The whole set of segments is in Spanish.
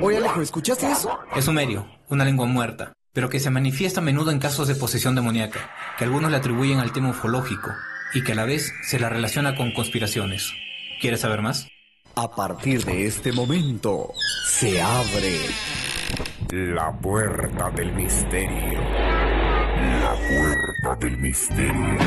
Oye, Alejo, ¿escuchaste eso? Es sumerio, una lengua muerta, pero que se manifiesta a menudo en casos de posesión demoníaca, que algunos le atribuyen al tema ufológico y que a la vez se la relaciona con conspiraciones. ¿Quieres saber más? A partir de este momento, se abre la puerta del misterio. La puerta del misterio.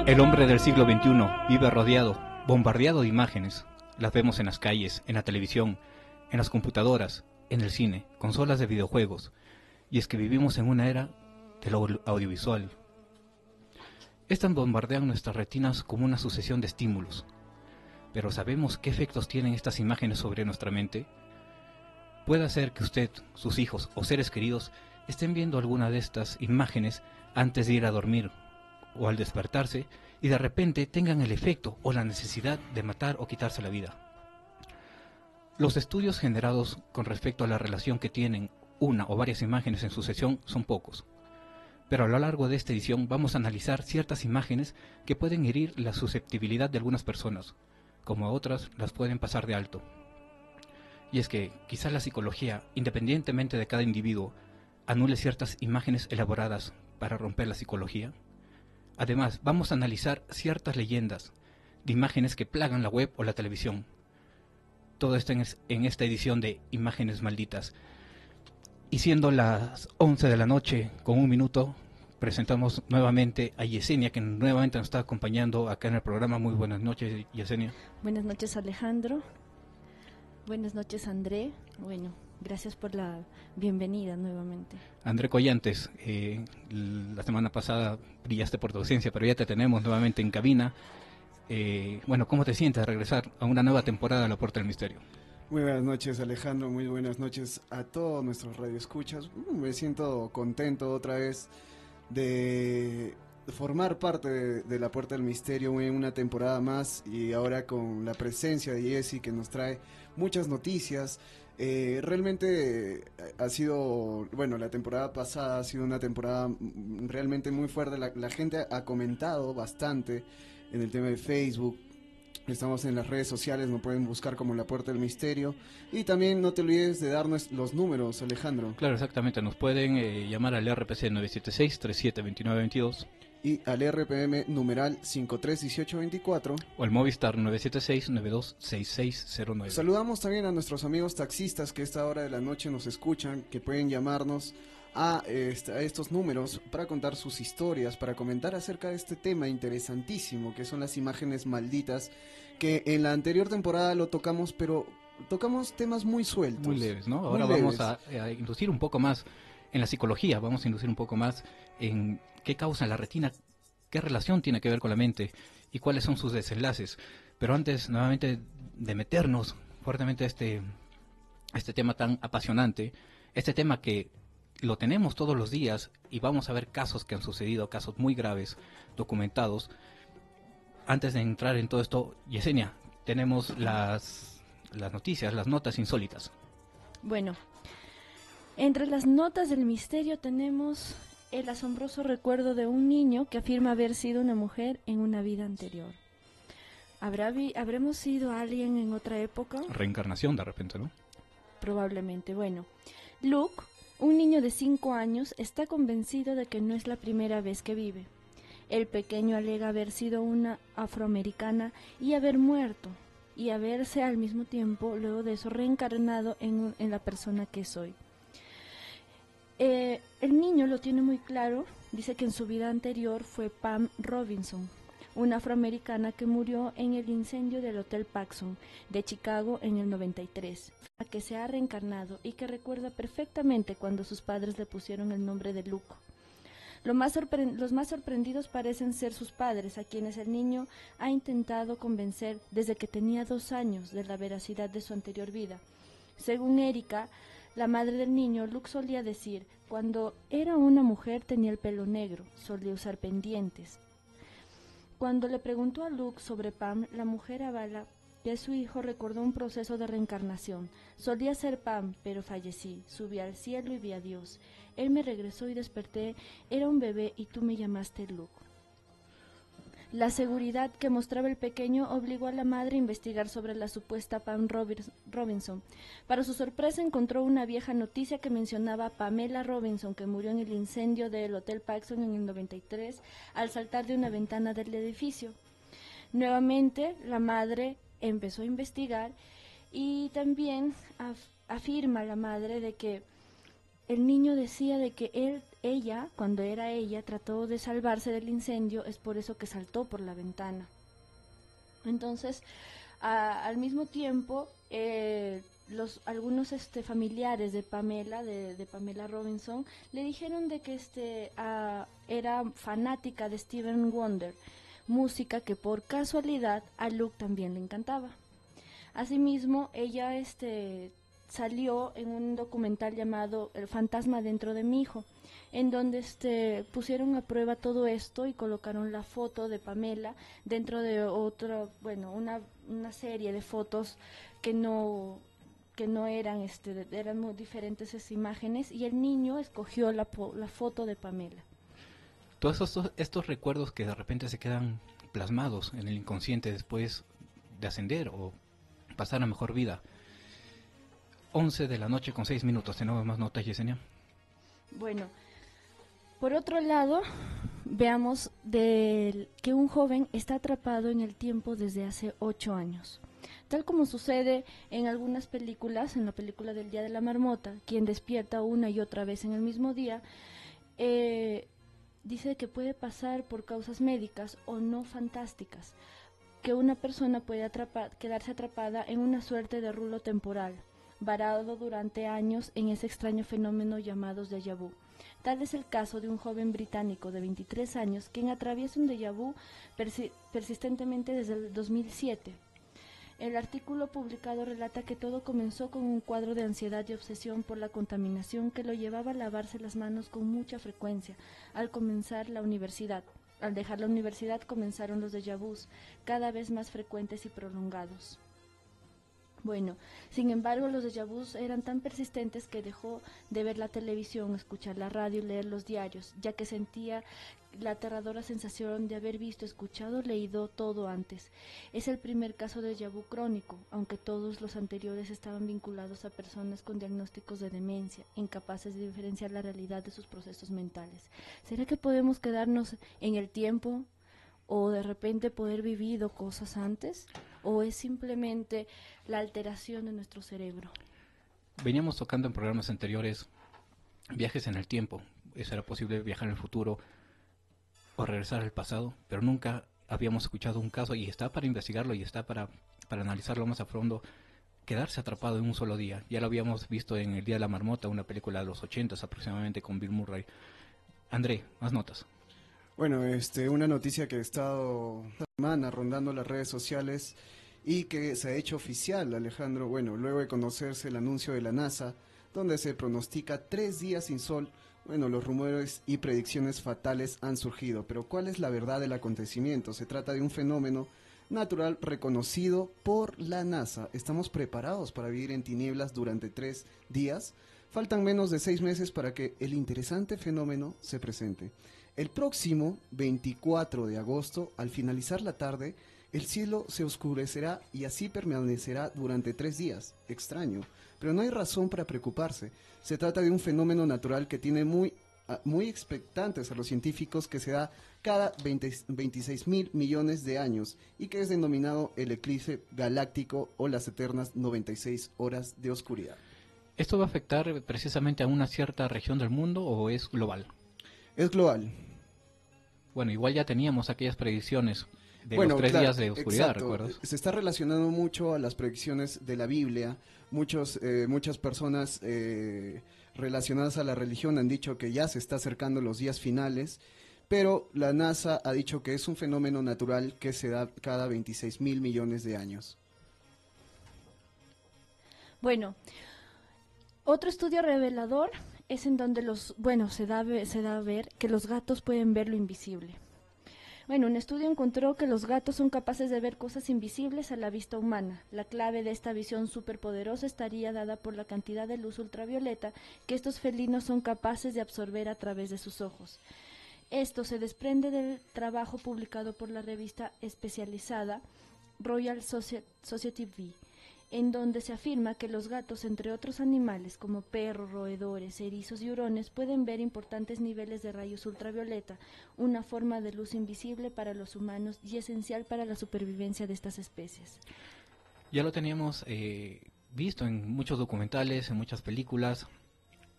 El hombre del siglo XXI vive rodeado, bombardeado de imágenes. Las vemos en las calles, en la televisión, en las computadoras, en el cine, consolas de videojuegos. Y es que vivimos en una era de lo audiovisual. Estas bombardean nuestras retinas como una sucesión de estímulos. Pero ¿sabemos qué efectos tienen estas imágenes sobre nuestra mente? Puede ser que usted, sus hijos o seres queridos estén viendo alguna de estas imágenes antes de ir a dormir o al despertarse, y de repente tengan el efecto o la necesidad de matar o quitarse la vida. Los estudios generados con respecto a la relación que tienen una o varias imágenes en sucesión son pocos, pero a lo largo de esta edición vamos a analizar ciertas imágenes que pueden herir la susceptibilidad de algunas personas, como a otras las pueden pasar de alto. Y es que quizás la psicología, independientemente de cada individuo, anule ciertas imágenes elaboradas para romper la psicología. Además, vamos a analizar ciertas leyendas de imágenes que plagan la web o la televisión. Todo esto en esta edición de Imágenes Malditas. Y siendo las 11 de la noche con 1 minuto, presentamos nuevamente a Yesenia, que nuevamente nos está acompañando acá en el programa. Muy buenas noches, Yesenia. Buenas noches, Alejandro. Buenas noches, André. Bueno, gracias por la bienvenida nuevamente. André Collantes, la semana pasada brillaste por tu ausencia, pero ya te tenemos nuevamente en cabina. Bueno, ¿cómo te sientes de regresar a una nueva temporada de La Puerta del Misterio? Muy buenas noches, Alejandro, muy buenas noches a todos nuestros radioescuchas. Me siento contento otra vez de formar parte de La Puerta del Misterio en una temporada más, y ahora con la presencia de Jessy, que nos trae muchas noticias. Realmente ha sido, bueno, la temporada pasada ha sido una temporada realmente muy fuerte. La gente ha comentado bastante en el tema de Facebook. Estamos en las redes sociales, nos pueden buscar como La Puerta del Misterio. Y también no te olvides de darnos los números, Alejandro. Claro, exactamente, nos pueden llamar al RPC 976-372922 y al RPM numeral 531824 o al Movistar 976-926609. Saludamos también a nuestros amigos taxistas que a esta hora de la noche nos escuchan, que pueden llamarnos a estos números para contar sus historias, para comentar acerca de este tema interesantísimo que son las imágenes malditas, que en la anterior temporada lo tocamos, pero tocamos temas muy sueltos, muy leves, ¿no? Ahora vamos a inducir un poco más en la psicología, vamos a inducir un poco más en qué causa la retina, qué relación tiene que ver con la mente y cuáles son sus desenlaces. Pero antes, nuevamente, de meternos fuertemente a este tema tan apasionante, este tema que lo tenemos todos los días y vamos a ver casos que han sucedido, casos muy graves, documentados. Antes de entrar en todo esto, Yesenia, tenemos las noticias, las notas insólitas. Bueno, entre las notas del misterio tenemos el asombroso recuerdo de un niño que afirma haber sido una mujer en una vida anterior. ¿Habremos sido alguien en otra época? Reencarnación de repente, ¿no? Probablemente. Bueno, Luke, un niño de 5 años, está convencido de que no es la primera vez que vive. El pequeño alega haber sido una afroamericana y haber muerto, y haberse al mismo tiempo, luego de eso, reencarnado en la persona que es hoy. El niño lo tiene muy claro, dice que en su vida anterior fue Pam Robinson, una afroamericana que murió en el incendio del Hotel Paxson de Chicago en el 93, a que se ha reencarnado y que recuerda perfectamente cuando sus padres le pusieron el nombre de Luke. Los más sorprendidos parecen ser sus padres, a quienes el niño ha intentado convencer desde que tenía 2 años de la veracidad de su anterior vida. Según Erika, la madre del niño, Luke solía decir, cuando era una mujer tenía el pelo negro, solía usar pendientes. Cuando le preguntó a Luke sobre Pam, la mujer avala de su hijo recordó un proceso de reencarnación. Solía ser Pam, pero fallecí. Subí al cielo y vi a Dios. Él me regresó y desperté. Era un bebé y tú me llamaste Luke. La seguridad que mostraba el pequeño obligó a la madre a investigar sobre la supuesta Pam Robinson. Para su sorpresa encontró una vieja noticia que mencionaba a Pamela Robinson, que murió en el incendio del Hotel Paxson en el 93 al saltar de una ventana del edificio. Nuevamente la madre empezó a investigar y también afirma la madre de que el niño decía de que ella, cuando era ella, trató de salvarse del incendio, es por eso que saltó por la ventana. Entonces, al mismo tiempo, algunos familiares de Pamela, de Pamela Robinson, le dijeron de que era fanática de Stevie Wonder, música que por casualidad a Luke también le encantaba. Asimismo, ella salió en un documental llamado El fantasma dentro de mi hijo, en donde pusieron a prueba todo esto y colocaron la foto de Pamela dentro de una serie de fotos que no eran, eran muy diferentes esas imágenes, y el niño escogió la foto de Pamela. Todos estos recuerdos que de repente se quedan plasmados en el inconsciente después de ascender o pasar a mejor vida. 11 de la noche con 6 minutos. ¿Tenemos más notas, Yesenia? Bueno, por otro lado, veamos que un joven está atrapado en el tiempo desde hace 8 años. Tal como sucede en algunas películas, en la película del Día de la Marmota, quien despierta una y otra vez en el mismo día, dice que puede pasar por causas médicas o no fantásticas, que una persona puede quedarse atrapada en una suerte de rulo temporal, varado durante años en ese extraño fenómeno llamado déjà vu. Tal es el caso de un joven británico de 23 años quien atraviesa un déjà vu persistentemente desde el 2007. El artículo publicado relata que todo comenzó con un cuadro de ansiedad y obsesión por la contaminación que lo llevaba a lavarse las manos con mucha frecuencia al comenzar la universidad. Al dejar la universidad comenzaron los déjà vus, cada vez más frecuentes y prolongados. Bueno, sin embargo, los déjà vus eran tan persistentes que dejó de ver la televisión, escuchar la radio y leer los diarios, ya que sentía la aterradora sensación de haber visto, escuchado, leído todo antes. Es el primer caso de déjà vu crónico, aunque todos los anteriores estaban vinculados a personas con diagnósticos de demencia, incapaces de diferenciar la realidad de sus procesos mentales. ¿Será que podemos quedarnos en el tiempo o de repente poder vivido cosas antes? ¿O es simplemente la alteración de nuestro cerebro? Veníamos tocando en programas anteriores viajes en el tiempo. ¿Será posible viajar en el futuro o regresar al pasado? Pero nunca habíamos escuchado un caso, y está para investigarlo y está para analizarlo más a fondo, quedarse atrapado en un solo día. Ya lo habíamos visto en El Día de la Marmota, una película de los 80s aproximadamente con Bill Murray. André, más notas. Bueno, una noticia que ha estado esta semana rondando las redes sociales y que se ha hecho oficial, Alejandro, bueno, luego de conocerse el anuncio de la NASA, donde se pronostica 3 días sin sol. Bueno, los rumores y predicciones fatales han surgido, pero ¿cuál es la verdad del acontecimiento? Se trata de un fenómeno natural reconocido por la NASA. ¿Estamos preparados para vivir en tinieblas durante 3 días? Faltan menos de 6 meses para que el interesante fenómeno se presente. El próximo 24 de agosto, al finalizar la tarde, el cielo se oscurecerá y así permanecerá durante 3 días. Extraño, pero no hay razón para preocuparse. Se trata de un fenómeno natural que tiene muy expectantes a los científicos, que se da cada 26.000 millones de años y que es denominado el eclipse galáctico o las eternas 96 horas de oscuridad. ¿Esto va a afectar precisamente a una cierta región del mundo o es global? Es global. Bueno, igual ya teníamos aquellas predicciones de los 3 días de oscuridad, exacto. ¿recuerdas? Se está relacionando mucho a las predicciones de la Biblia. Muchas personas relacionadas a la religión han dicho que ya se está acercando los días finales, pero la NASA ha dicho que es un fenómeno natural que se da cada 26.000 millones de años. Bueno, otro estudio revelador es en donde se da a ver que los gatos pueden ver lo invisible. Bueno, un estudio encontró que los gatos son capaces de ver cosas invisibles a la vista humana. La clave de esta visión superpoderosa estaría dada por la cantidad de luz ultravioleta que estos felinos son capaces de absorber a través de sus ojos. Esto se desprende del trabajo publicado por la revista especializada Royal Society V, en donde se afirma que los gatos, entre otros animales como perros, roedores, erizos y hurones, pueden ver importantes niveles de rayos ultravioleta, una forma de luz invisible para los humanos y esencial para la supervivencia de estas especies. Ya lo teníamos visto en muchos documentales, en muchas películas,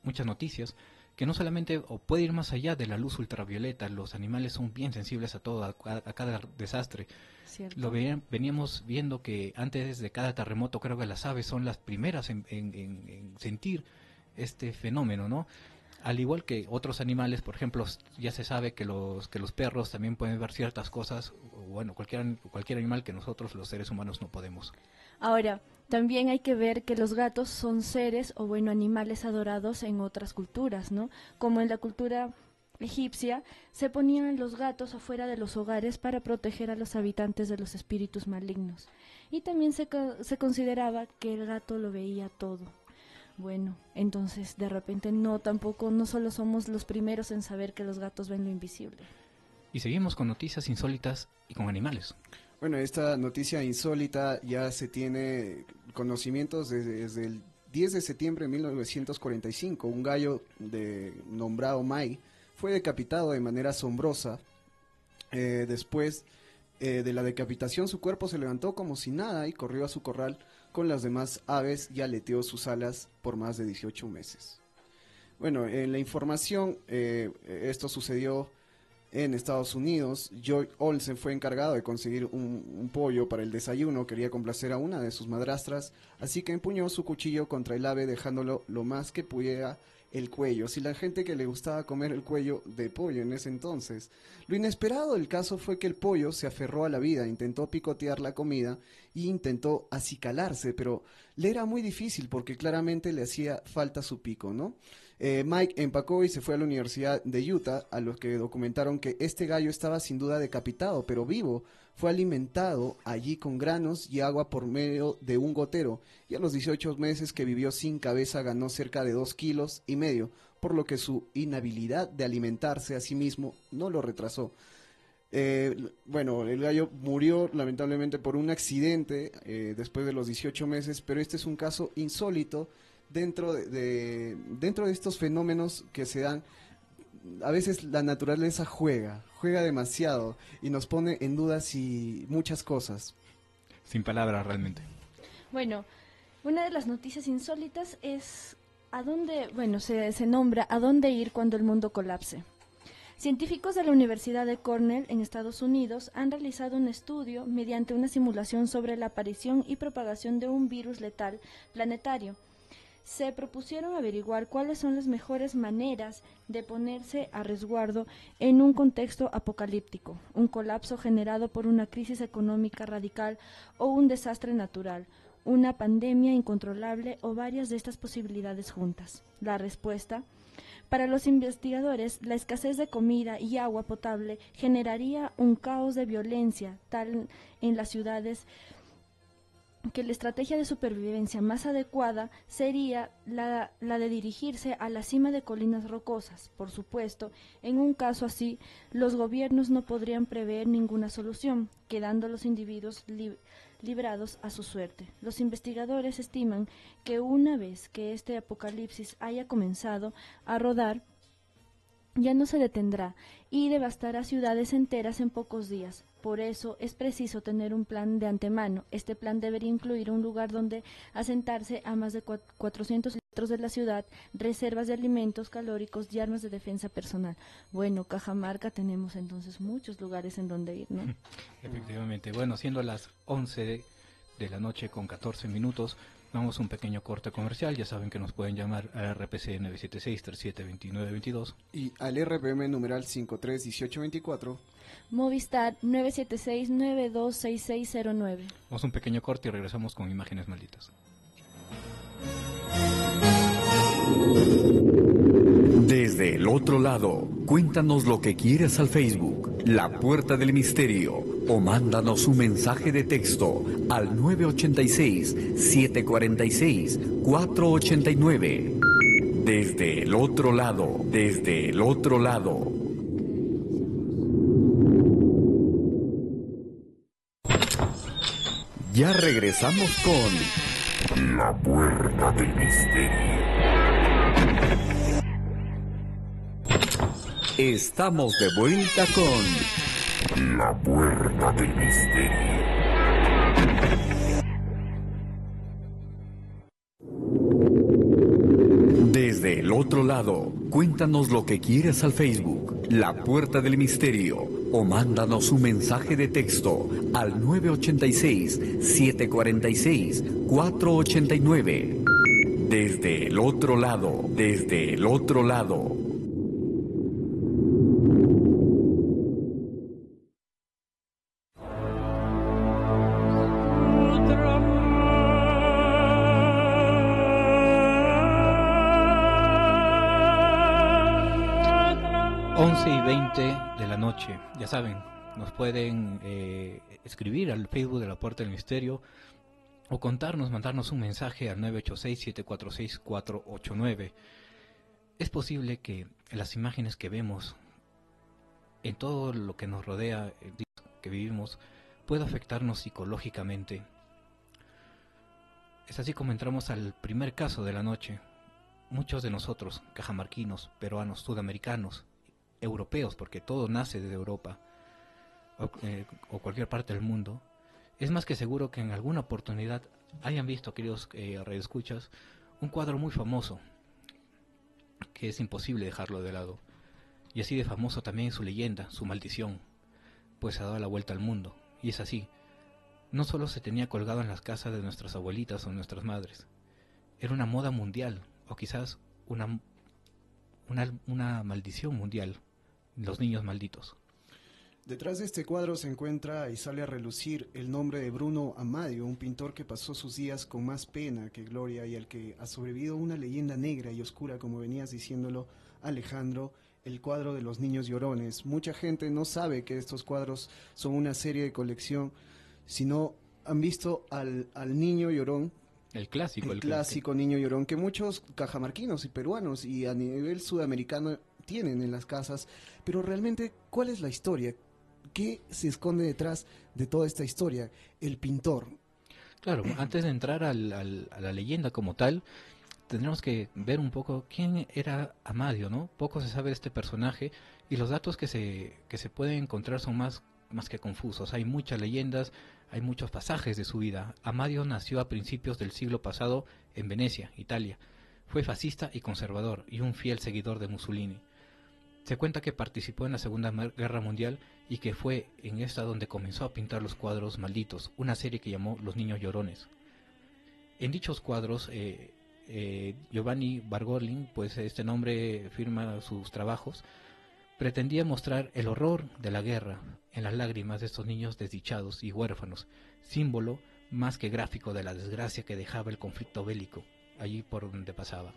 muchas noticias, que no solamente o puede ir más allá de la luz ultravioleta, los animales son bien sensibles a todo, a cada desastre. ¿Cierto? Veníamos viendo que antes de cada terremoto creo que las aves son las primeras en sentir este fenómeno, ¿no? Al igual que otros animales, por ejemplo, ya se sabe que los perros también pueden ver ciertas cosas, o bueno, cualquier animal que nosotros los seres humanos no podemos. Ahora, también hay que ver que los gatos son seres o bueno, animales adorados en otras culturas, ¿no? Como en la cultura egipcia, se ponían los gatos afuera de los hogares para proteger a los habitantes de los espíritus malignos. Y también se consideraba que el gato lo veía todo. Bueno, entonces de repente no solo somos los primeros en saber que los gatos ven lo invisible. Y seguimos con noticias insólitas y con animales. Bueno, esta noticia insólita ya se tiene conocimientos desde el 10 de septiembre de 1945. Un gallo nombrado Mai fue decapitado de manera asombrosa. Después de la decapitación, su cuerpo se levantó como si nada y corrió a su corral con las demás aves y aleteó sus alas por más de 18 meses. Bueno, en la información, esto sucedió en Estados Unidos. Joy Olsen fue encargado de conseguir un pollo para el desayuno. Quería complacer a una de sus madrastras, así que empuñó su cuchillo contra el ave, dejándolo lo más que pudiera el cuello. Si la gente que le gustaba comer el cuello de pollo en ese entonces. Lo inesperado del caso fue que el pollo se aferró a la vida, intentó picotear la comida e intentó acicalarse, pero le era muy difícil porque claramente le hacía falta su pico, ¿no? Mike empacó y se fue a la Universidad de Utah, a los que documentaron que este gallo estaba sin duda decapitado, pero vivo. Fue alimentado allí con granos y agua por medio de un gotero, y a los 18 meses que vivió sin cabeza ganó cerca de 2,5 kilos, por lo que su inhabilidad de alimentarse a sí mismo no lo retrasó. Bueno, el gallo murió lamentablemente por un accidente después de los 18 meses, pero este es un caso insólito dentro de estos fenómenos que se dan. A veces la naturaleza juega demasiado y nos pone en dudas y muchas cosas. Sin palabras realmente. Bueno, una de las noticias insólitas es se nombra ¿a dónde ir cuando el mundo colapse? Científicos de la Universidad de Cornell en Estados Unidos han realizado un estudio mediante una simulación sobre la aparición y propagación de un virus letal planetario. Se propusieron averiguar cuáles son las mejores maneras de ponerse a resguardo en un contexto apocalíptico, un colapso generado por una crisis económica radical o un desastre natural, una pandemia incontrolable o varias de estas posibilidades juntas. La respuesta: para los investigadores, la escasez de comida y agua potable generaría un caos de violencia tal en las ciudades que la estrategia de supervivencia más adecuada sería la de dirigirse a la cima de colinas rocosas. Por supuesto, en un caso así, los gobiernos no podrían prever ninguna solución, quedando los individuos librados a su suerte. Los investigadores estiman que una vez que este apocalipsis haya comenzado a rodar, ya no se detendrá y devastará ciudades enteras en pocos días. Por eso es preciso tener un plan de antemano. Este plan debería incluir un lugar donde asentarse a más de 400 litros de la ciudad, reservas de alimentos calóricos y armas de defensa personal. Bueno, Cajamarca tenemos entonces muchos lugares en donde ir, ¿no? Efectivamente. Bueno, siendo las 11 de la noche con 14 minutos, vamos a un pequeño corte comercial. Ya saben que nos pueden llamar al RPC 976-3729-22 y al RPM numeral 531824, Movistar 976-926609. Vamos a un pequeño corte y regresamos con Imágenes Malditas. Desde el otro lado, cuéntanos lo que quieres al Facebook. La Puerta del Misterio, o mándanos un mensaje de texto al 986-746-489. Desde el otro lado, desde el otro lado. Ya regresamos con La Puerta del Misterio. Estamos de vuelta con La Puerta del Misterio. Desde el otro lado, cuéntanos lo que quieras al Facebook, La Puerta del Misterio, o mándanos un mensaje de texto al 986-746-489. Desde el otro lado, desde el otro lado. De la noche, ya saben, nos pueden escribir al Facebook de La Puerta del Misterio o mandarnos un mensaje al 986-746-489. Es posible que las imágenes que vemos en todo lo que nos rodea, que vivimos, pueda afectarnos psicológicamente. Es así como entramos al primer caso de la noche. Muchos de nosotros, cajamarquinos, peruanos, sudamericanos, europeos, porque todo nace de Europa o cualquier parte del mundo, es más que seguro que en alguna oportunidad hayan visto, queridos radioescuchas, un cuadro muy famoso que es imposible dejarlo de lado, y así de famoso también su leyenda, su maldición, pues ha dado la vuelta al mundo. Y es así, no solo se tenía colgado en las casas de nuestras abuelitas o nuestras madres, era una moda mundial, o quizás una maldición mundial, los niños malditos. Detrás de este cuadro se encuentra y sale a relucir el nombre de Bruno Amadio, un pintor que pasó sus días con más pena que gloria y al que ha sobrevivido una leyenda negra y oscura, como venías diciéndolo, Alejandro, el cuadro de los niños llorones. Mucha gente no sabe que estos cuadros son una serie de colección, sino han visto al niño llorón, el clásico niño llorón, que muchos cajamarquinos y peruanos y a nivel sudamericano tienen en las casas. Pero realmente, ¿cuál es la historia? ¿Qué se esconde detrás de toda esta historia? El pintor. Claro, antes de entrar a la leyenda como tal, tendremos que ver un poco quién era Amadio, ¿no? Poco se sabe de este personaje y los datos que se pueden encontrar son más que confusos. Hay muchas leyendas, hay muchos pasajes de su vida. Amadio nació a principios del siglo pasado en Venecia, Italia. Fue fascista y conservador y un fiel seguidor de Mussolini. Se cuenta que participó en la Segunda Guerra Mundial y que fue en esta donde comenzó a pintar los cuadros malditos, una serie que llamó Los Niños Llorones. En dichos cuadros, Giovanni Bargolin, pues este nombre firma sus trabajos, pretendía mostrar el horror de la guerra en las lágrimas de estos niños desdichados y huérfanos, símbolo más que gráfico de la desgracia que dejaba el conflicto bélico allí por donde pasaba.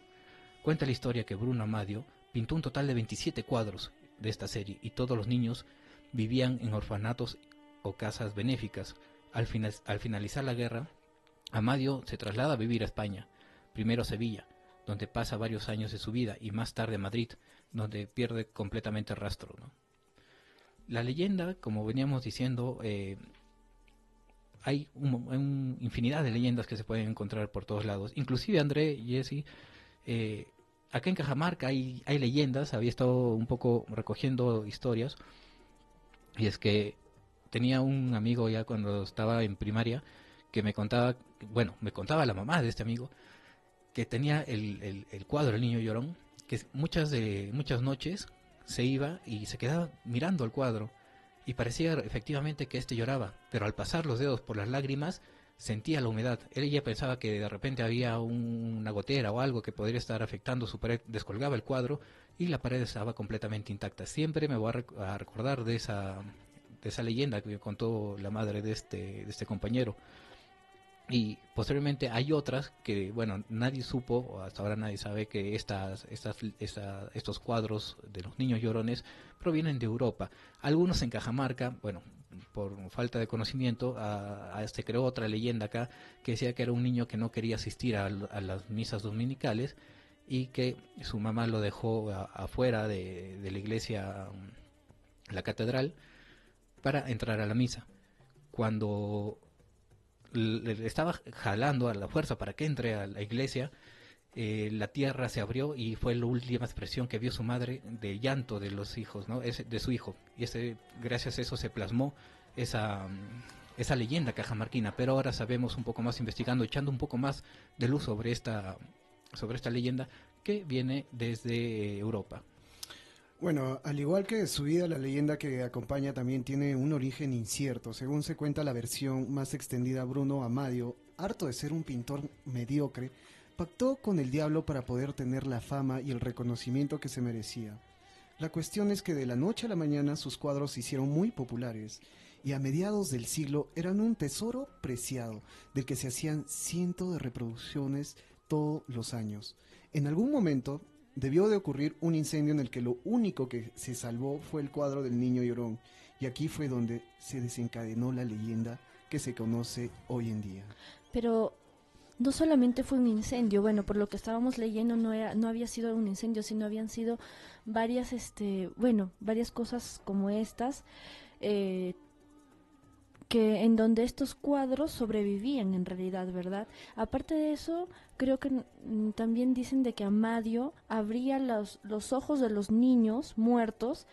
Cuenta la historia que Bruno Amadio pintó un total de 27 cuadros de esta serie y todos los niños vivían en orfanatos o casas benéficas. Al finalizar la guerra, Amadio se traslada a vivir a España, primero a Sevilla, donde pasa varios años de su vida, y más tarde a Madrid, donde pierde completamente el rastro, ¿no? La leyenda, como veníamos diciendo, hay infinidad de leyendas que se pueden encontrar por todos lados. Inclusive André y Jesse, acá en Cajamarca hay leyendas. Había estado un poco recogiendo historias, y es que tenía un amigo ya cuando estaba en primaria que me contaba la mamá de este amigo, que tenía el cuadro del niño llorón, que muchas noches se iba y se quedaba mirando el cuadro y parecía efectivamente que este lloraba, pero al pasar los dedos por las lágrimas sentía la humedad. Ella pensaba que de repente había una gotera o algo que podría estar afectando su pared, descolgaba el cuadro y la pared estaba completamente intacta. Siempre me voy a recordar de esa leyenda que me contó la madre de este compañero. Y posteriormente hay otras que, bueno, nadie supo, o hasta ahora nadie sabe, que estos cuadros de los niños llorones provienen de Europa. Algunos en Cajamarca, bueno, por falta de conocimiento, se creó otra leyenda acá que decía que era un niño que no quería asistir a las misas dominicales y que su mamá lo dejó afuera de la iglesia, la catedral, para entrar a la misa. Cuando le estaba jalando a la fuerza para que entre a la iglesia, la tierra se abrió y fue la última expresión que vio su madre de llanto de los hijos, ¿no? De su hijo. Y gracias a eso se plasmó esa leyenda cajamarquina. Pero ahora sabemos un poco más, investigando, echando un poco más de luz sobre esta leyenda que viene desde Europa. Bueno, al igual que su vida, la leyenda que acompaña también tiene un origen incierto. Según se cuenta la versión más extendida, Bruno Amadio, harto de ser un pintor mediocre, pactó con el diablo para poder tener la fama y el reconocimiento que se merecía. La cuestión es que de la noche a la mañana sus cuadros se hicieron muy populares y a mediados del siglo eran un tesoro preciado del que se hacían cientos de reproducciones todos los años. En algún momento debió de ocurrir un incendio en el que lo único que se salvó fue el cuadro del niño llorón, y aquí fue donde se desencadenó la leyenda que se conoce hoy en día. Pero no solamente fue un incendio, bueno, por lo que estábamos leyendo no había sido un incendio, sino habían sido varias cosas como estas, que en donde estos cuadros sobrevivían en realidad, ¿verdad? Aparte de eso, creo que también dicen de que Amadio abría los ojos de los niños muertos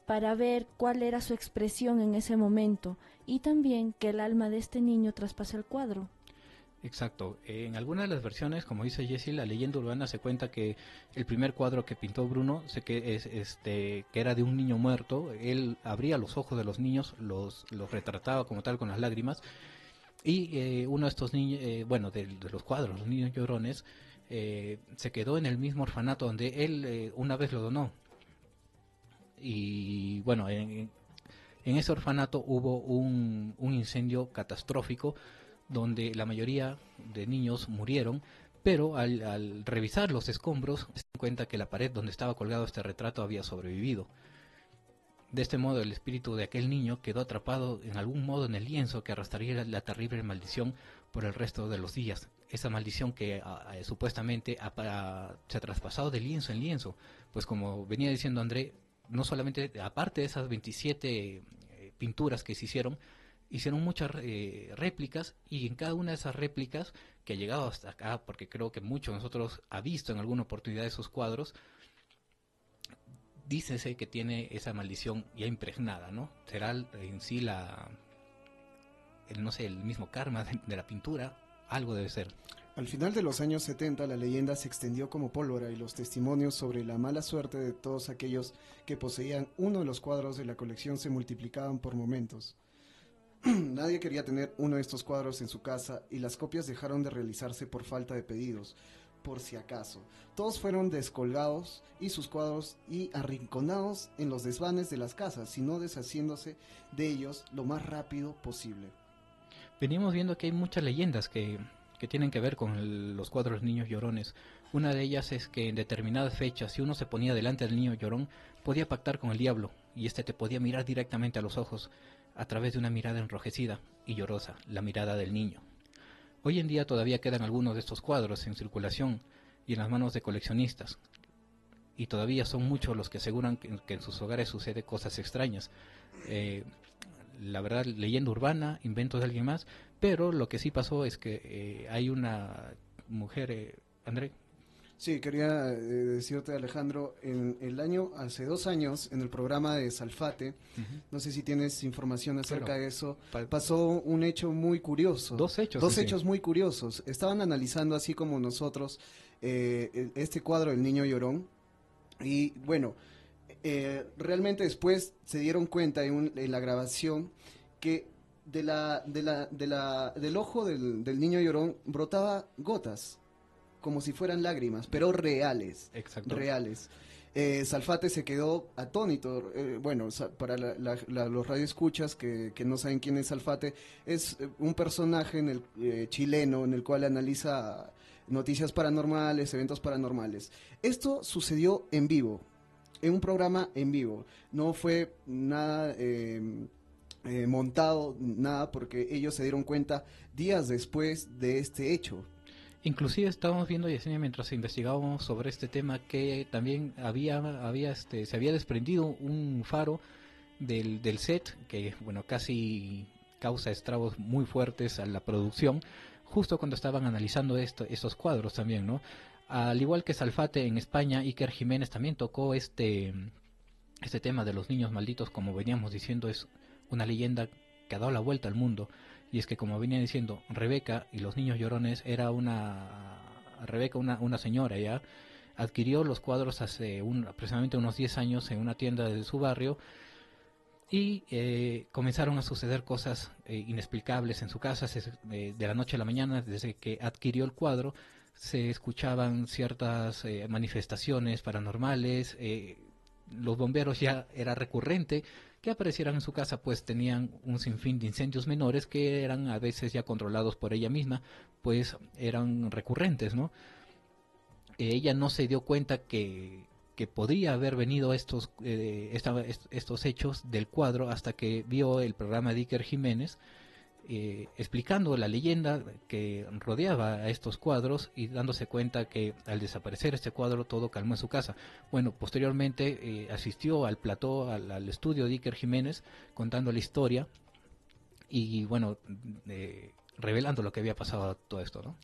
para ver cuál era su expresión en ese momento, y también que el alma de este niño traspasa el cuadro. Exacto. En algunas de las versiones, como dice Jessie, la leyenda urbana se cuenta que el primer cuadro que pintó Bruno, que era de un niño muerto. Él abría los ojos de los niños, los retrataba como tal con las lágrimas, y uno de estos niños, de los cuadros, los niños llorones, se quedó en el mismo orfanato donde él una vez lo donó. Y bueno, en ese orfanato hubo un incendio catastrófico donde la mayoría de niños murieron, pero al revisar los escombros se dan cuenta que la pared donde estaba colgado este retrato había sobrevivido. De este modo el espíritu de aquel niño quedó atrapado en algún modo en el lienzo que arrastraría la terrible maldición por el resto de los días. Esa maldición que supuestamente se ha traspasado de lienzo en lienzo, pues como venía diciendo André, no solamente, aparte de esas 27 pinturas que se hicieron muchas réplicas, y en cada una de esas réplicas que ha llegado hasta acá, porque creo que muchos de nosotros ha visto en alguna oportunidad esos cuadros, dícese que tiene esa maldición ya impregnada, ¿no? Será en sí el mismo karma de la pintura, algo debe ser. Al final de los años 70, la leyenda se extendió como pólvora y los testimonios sobre la mala suerte de todos aquellos que poseían uno de los cuadros de la colección se multiplicaban por momentos. Nadie quería tener uno de estos cuadros en su casa y las copias dejaron de realizarse por falta de pedidos, por si acaso. Todos fueron descolgados y sus cuadros y arrinconados en los desvanes de las casas, sino deshaciéndose de ellos lo más rápido posible. Venimos viendo que hay muchas leyendas que tienen que ver con los cuadros niños llorones. Una de ellas es que en determinadas fechas, si uno se ponía delante del niño llorón, podía pactar con el diablo, y este te podía mirar directamente a los ojos a través de una mirada enrojecida y llorosa, la mirada del niño. Hoy en día todavía quedan algunos de estos cuadros en circulación y en las manos de coleccionistas, y todavía son muchos los que aseguran que en sus hogares sucede cosas extrañas. La verdad, leyenda urbana, invento de alguien más, pero lo que sí pasó es que hay una mujer, André. Sí, quería decirte, Alejandro, hace 2 años, en el programa de Salfate, no sé si tienes información acerca de eso, pasó un hecho muy curioso. Dos hechos muy curiosos. Estaban analizando, así como nosotros, este cuadro del niño llorón, y bueno, realmente después se dieron cuenta en la grabación que del ojo del niño llorón brotaba gotas, como si fueran lágrimas, pero reales. Exacto. Reales. Salfate se quedó atónito. Bueno, para los radioescuchas que no saben quién es Salfate, es un personaje chileno en el cual analiza noticias paranormales, eventos paranormales. Esto sucedió en vivo, en un programa en vivo. No fue nada montado, nada, porque ellos se dieron cuenta días después de este hecho. Inclusive estábamos viendo, Yesenia, mientras investigábamos sobre este tema, que también se había desprendido un faro del set, que bueno, casi causa estragos muy fuertes a la producción, justo cuando estaban analizando estos cuadros también, ¿no? Al igual que Salfate en España, Iker Jiménez también tocó este tema de los niños malditos. Como veníamos diciendo, es una leyenda que ha dado la vuelta al mundo. Y es que, como venía diciendo, Rebeca y los niños llorones era una señora ya, adquirió los cuadros hace aproximadamente unos 10 años en una tienda de su barrio, y comenzaron a suceder cosas inexplicables en su casa. De la noche a la mañana, desde que adquirió el cuadro, se escuchaban ciertas manifestaciones paranormales. Los bomberos, ya era recurrente que aparecieran en su casa, pues tenían un sinfín de incendios menores que eran a veces ya controlados por ella misma, pues eran recurrentes, ¿no? Ella no se dio cuenta que podría haber venido estos hechos del cuadro hasta que vio el programa de Iker Jiménez, explicando la leyenda que rodeaba a estos cuadros, y dándose cuenta que al desaparecer este cuadro todo calmó en su casa. Bueno, posteriormente asistió al plató, al estudio de Iker Jiménez, contando la historia y bueno, revelando lo que había pasado todo esto, ¿no?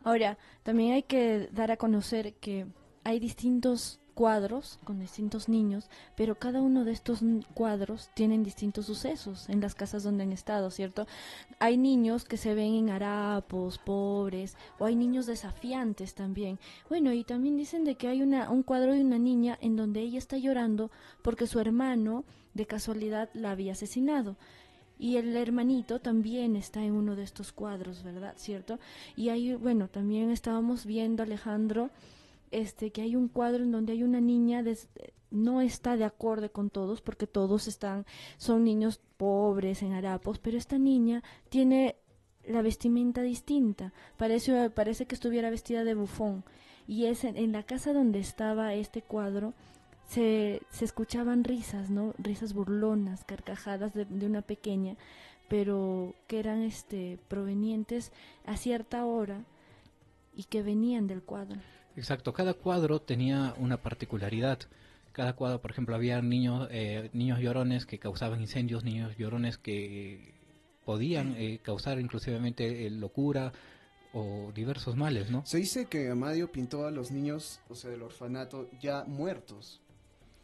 Ahora, también hay que dar a conocer que hay distintos cuadros con distintos niños, pero cada uno de estos cuadros tienen distintos sucesos en las casas donde han estado, ¿cierto? Hay niños que se ven en harapos, pobres, o hay niños desafiantes también. Bueno, y también dicen de que hay un cuadro de una niña en donde ella está llorando porque su hermano de casualidad la había asesinado. Y el hermanito también está en uno de estos cuadros, ¿verdad? ¿Cierto? Y ahí, bueno, también estábamos viendo, Alejandro, que hay un cuadro en donde hay una niña, no está de acorde con todos, porque todos son niños pobres en harapos, pero esta niña tiene la vestimenta distinta, parece que estuviera vestida de bufón, y es en la casa donde estaba este cuadro. Se escuchaban risas, ¿no? Risas burlonas, carcajadas de una pequeña, pero que eran provenientes a cierta hora y que venían del cuadro. Exacto, cada cuadro tenía una particularidad. Cada cuadro, por ejemplo, había niños llorones que causaban incendios, niños llorones que podían causar inclusivamente locura o diversos males, ¿no? Se dice que Amadio pintó a los niños, o sea, del orfanato, ya muertos.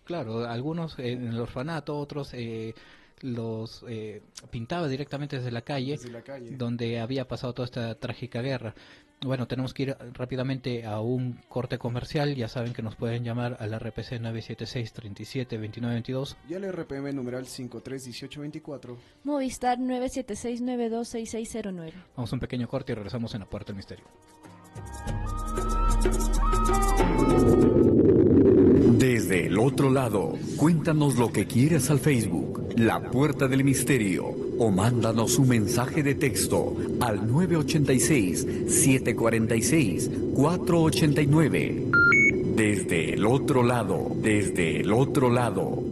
Claro, algunos en el orfanato, otros los pintaba directamente desde la calle, donde había pasado toda esta trágica guerra. Bueno, tenemos que ir rápidamente a un corte comercial. Ya saben que nos pueden llamar al RPC 976-37-2922 y al RPM numeral 531824, Movistar 976-926609. Vamos a un pequeño corte y regresamos en La Puerta del Misterio. Desde el otro lado, cuéntanos lo que quieres al Facebook, La Puerta del Misterio, o mándanos un mensaje de texto al 986-746-489. Desde el otro lado, desde el otro lado.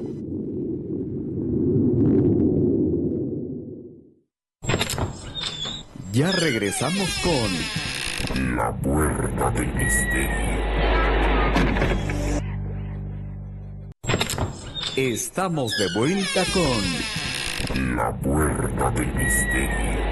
Ya regresamos con La Puerta del Misterio. Estamos de vuelta con La Puerta del Misterio.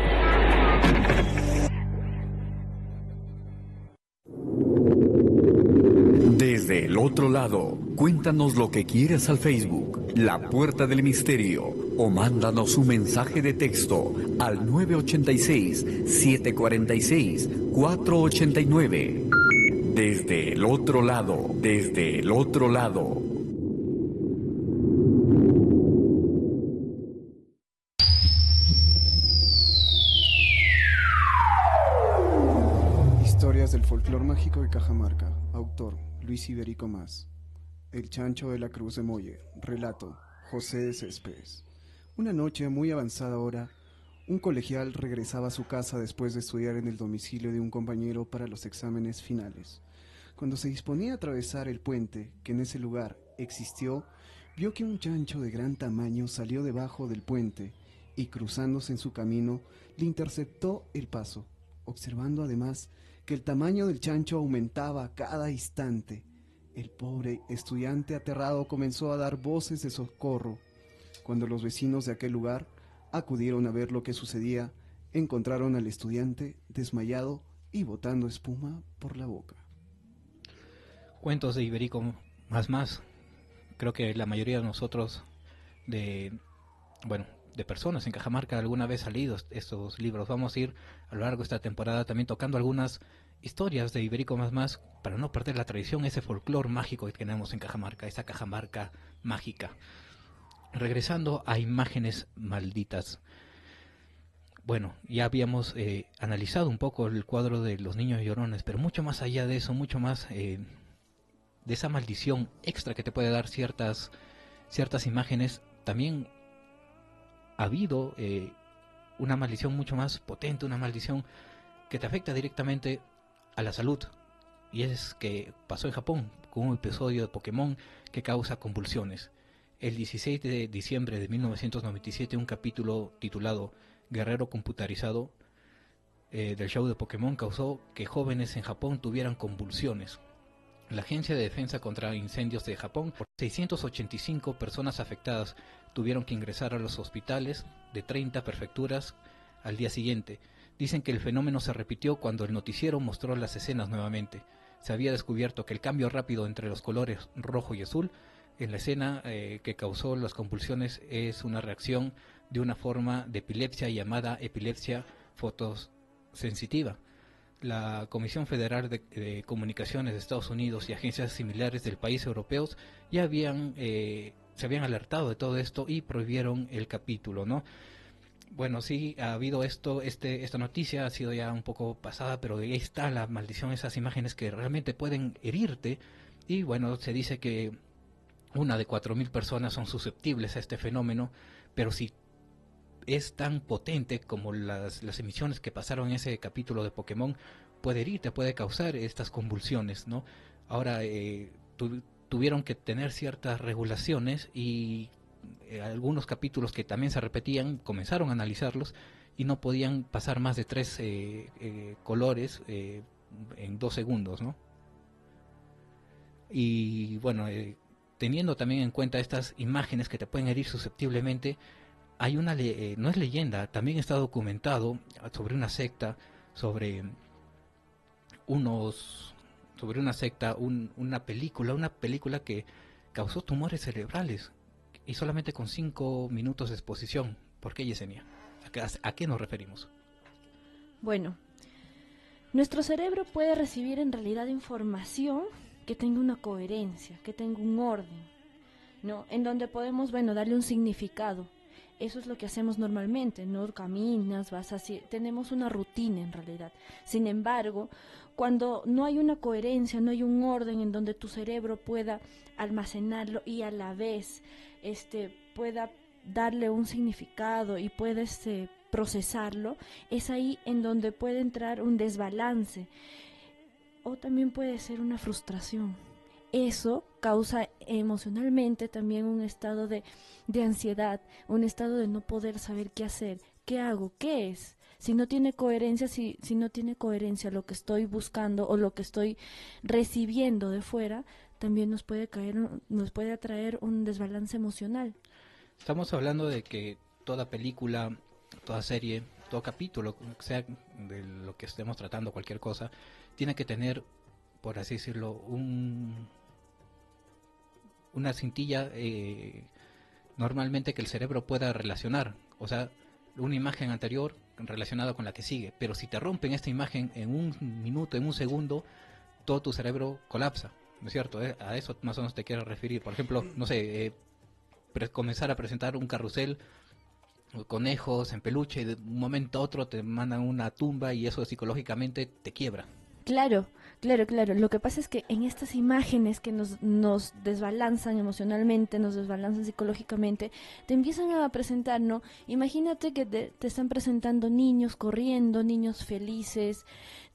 Desde el otro lado, cuéntanos lo que quieres al Facebook, La Puerta del Misterio, o mándanos un mensaje de texto al 986-746-489. Desde el otro lado, desde el otro lado. Historias del folclore mágico de Cajamarca. Autor Luis Iberico Más. El chancho de la Cruz de Molle. Relato: José de Céspedes. Una noche a muy avanzada hora, un colegial regresaba a su casa después de estudiar en el domicilio de un compañero para los exámenes finales. Cuando se disponía a atravesar el puente que en ese lugar existió, vio que un chancho de gran tamaño salió debajo del puente y, cruzándose en su camino, le interceptó el paso, observando además que el tamaño del chancho aumentaba a cada instante. El pobre estudiante aterrado comenzó a dar voces de socorro. Cuando los vecinos de aquel lugar acudieron a ver lo que sucedía, encontraron al estudiante desmayado y botando espuma por la boca. Cuentos de Iberico más. Creo que la mayoría de nosotros, de personas en Cajamarca, alguna vez han leído estos libros. Vamos a ir a lo largo de esta temporada también tocando algunas historias de Iberico más para no perder la tradición, ese folclore mágico que tenemos en Cajamarca, esa Cajamarca mágica. Regresando a Imágenes Malditas. Bueno, ya habíamos analizado un poco el cuadro de los niños llorones, pero mucho más allá de eso, mucho más de esa maldición extra que te puede dar ciertas imágenes, también ha habido una maldición mucho más potente, una maldición que te afecta directamente a la salud, y es que pasó en Japón con un episodio de Pokémon que causa convulsiones. El 16 de diciembre de 1997, un capítulo titulado Guerrero Computarizado del show de Pokémon causó que jóvenes en Japón tuvieran convulsiones. La Agencia de Defensa contra Incendios de Japón, 685 personas afectadas tuvieron que ingresar a los hospitales de 30 prefecturas al día siguiente. Dicen que el fenómeno se repitió cuando el noticiero mostró las escenas nuevamente. Se había descubierto que el cambio rápido entre los colores rojo y azul en la escena que causó las convulsiones es una reacción de una forma de epilepsia llamada epilepsia fotosensitiva. La Comisión Federal de Comunicaciones de Estados Unidos y agencias similares del país europeos ya se habían alertado de todo esto y prohibieron el capítulo, ¿no? Bueno, sí, ha habido esta noticia ha sido ya un poco pasada, pero ahí está la maldición, esas imágenes que realmente pueden herirte. Y bueno, se dice que una de 4.000 personas son susceptibles a este fenómeno, pero si es tan potente como las emisiones que pasaron en ese capítulo de Pokémon, puede herirte, puede causar estas convulsiones, ¿no? Ahora tuvieron que tener ciertas regulaciones y algunos capítulos que también se repetían comenzaron a analizarlos y no podían pasar más de 3 colores en 2 segundos, ¿no? Y bueno, teniendo también en cuenta estas imágenes que te pueden herir susceptiblemente, hay una no es leyenda, también está documentado sobre una secta, sobre una película que causó tumores cerebrales y solamente con 5 minutos de exposición. ¿Por qué, Yesenia? ¿A qué nos referimos? Bueno, nuestro cerebro puede recibir en realidad información que tenga una coherencia, que tenga un orden, ¿no? En donde podemos, darle un significado. Eso es lo que hacemos normalmente, ¿no? Caminas, vas así, tenemos una rutina en realidad. Sin embargo, cuando no hay una coherencia, no hay un orden en donde tu cerebro pueda almacenarlo y a la vez pueda darle un significado y puedes procesarlo, es ahí en donde puede entrar un desbalance o también puede ser una frustración. Eso causa emocionalmente también un estado de ansiedad, un estado de no poder saber qué hacer, qué hago, qué es. Si no tiene coherencia, si no tiene coherencia lo que estoy buscando o lo que estoy recibiendo de fuera, también nos puede atraer un desbalance emocional. Estamos hablando de que toda película, toda serie, todo capítulo, sea de lo que estemos tratando, cualquier cosa, tiene que tener, por así decirlo, una cintilla normalmente que el cerebro pueda relacionar, o sea, una imagen anterior relacionada con la que sigue, pero si te rompen esta imagen en un minuto, en un segundo, todo tu cerebro colapsa, ¿no es cierto? A eso más o menos te quiero referir. Por ejemplo, no sé, comenzar a presentar un carrusel, conejos en peluche, y de un momento a otro te mandan una tumba y eso psicológicamente te quiebra. Claro, Claro, claro. Lo que pasa es que en estas imágenes que nos desbalanzan emocionalmente, nos desbalanzan psicológicamente, te empiezan a presentar, ¿no? Imagínate que te están presentando niños corriendo, niños felices,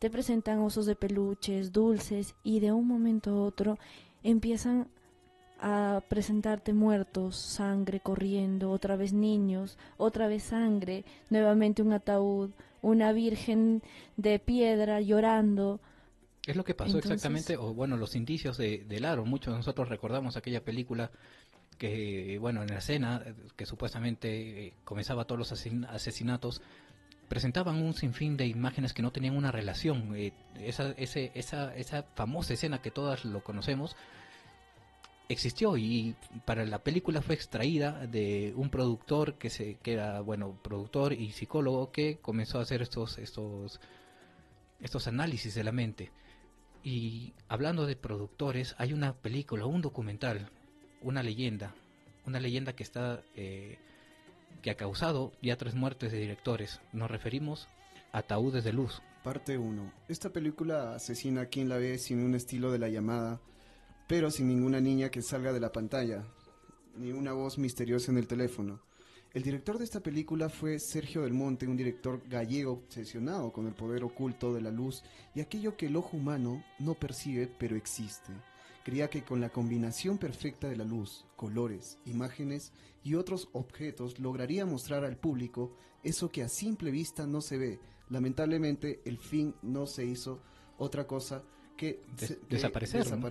te presentan osos de peluches, dulces, y de un momento a otro empiezan a presentarte muertos, sangre corriendo, otra vez niños, otra vez sangre, nuevamente un ataúd, una virgen de piedra llorando. Es lo que pasó Entonces, exactamente, o bueno, los indicios del Aro. Muchos de nosotros recordamos aquella película que, bueno, en la escena que supuestamente comenzaba todos los asesinatos, presentaban un sinfín de imágenes que no tenían una relación. Esa famosa escena que todas lo conocemos existió, y para la película fue extraída de un productor que era, bueno, productor y psicólogo, que comenzó a hacer estos análisis de la mente. Y hablando de productores, hay una película, un documental, una leyenda que está que ha causado ya 3 muertes de directores. Nos referimos a Ataúdes de Luz. Parte 1. Esta película asesina a quien la ve sin un estilo de La Llamada, pero sin ninguna niña que salga de la pantalla, ni una voz misteriosa en el teléfono. El director de esta película fue Sergio Del Monte, un director gallego obsesionado con el poder oculto de la luz y aquello que el ojo humano no percibe pero existe. Creía que con la combinación perfecta de la luz, colores, imágenes y otros objetos lograría mostrar al público eso que a simple vista no se ve. Lamentablemente el fin no se hizo otra cosa que desaparecer, ¿no?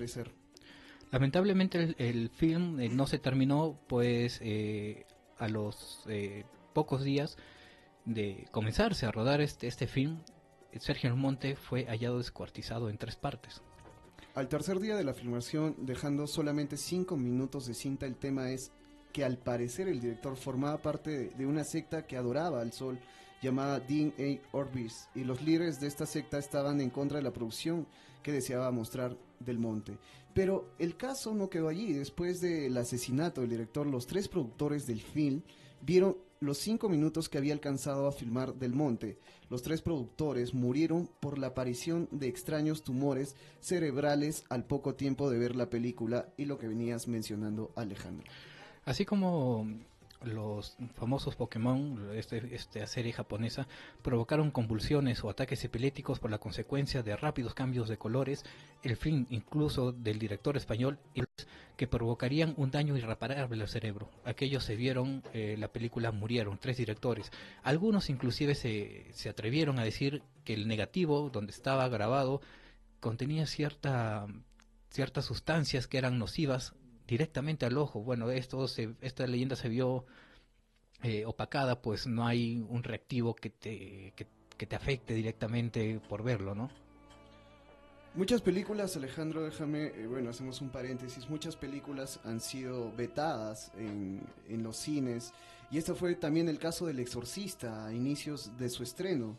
Lamentablemente el film no se terminó, pues a los pocos días de comenzarse a rodar este film, Sergio Del Monte fue hallado descuartizado en 3 partes. Al tercer día de la filmación, dejando solamente 5 minutos de cinta, el tema es que al parecer el director formaba parte de una secta que adoraba al sol, llamada DNA Orbis, y los líderes de esta secta estaban en contra de la producción que deseaba mostrar Del Monte. Pero el caso no quedó allí. Después del asesinato del director, los 3 productores del film vieron los 5 minutos que había alcanzado a filmar Del Monte. Los 3 productores murieron por la aparición de extraños tumores cerebrales al poco tiempo de ver la película, y lo que venías mencionando, Alejandro. Así como los famosos Pokémon, esta serie japonesa, provocaron convulsiones o ataques epilépticos por la consecuencia de rápidos cambios de colores, el film incluso del director español, que provocarían un daño irreparable al cerebro. Aquellos se vieron, la película murieron 3 directores. Algunos inclusive se atrevieron a decir que el negativo donde estaba grabado contenía ciertas sustancias que eran nocivas directamente al ojo. Bueno, esta leyenda se vio opacada, pues no hay un reactivo que te afecte directamente por verlo, ¿no? Muchas películas, Alejandro, déjame, hacemos un paréntesis, muchas películas han sido vetadas en los cines, y esto fue también el caso del Exorcista a inicios de su estreno,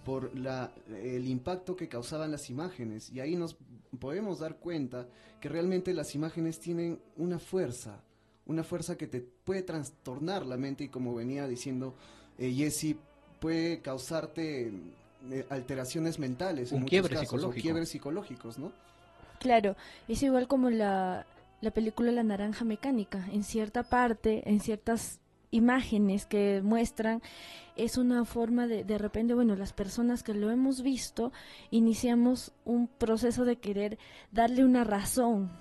por el impacto que causaban las imágenes, y ahí nos podemos dar cuenta que realmente las imágenes tienen una fuerza que te puede trastornar la mente, y como venía diciendo Jesse, puede causarte alteraciones mentales, en muchos casos, o quiebres psicológicos, ¿no? Claro, es igual como la película La Naranja Mecánica. En cierta parte, en ciertas imágenes que muestran, es una forma de repente, bueno, las personas que lo hemos visto, iniciamos un proceso de querer darle una razón,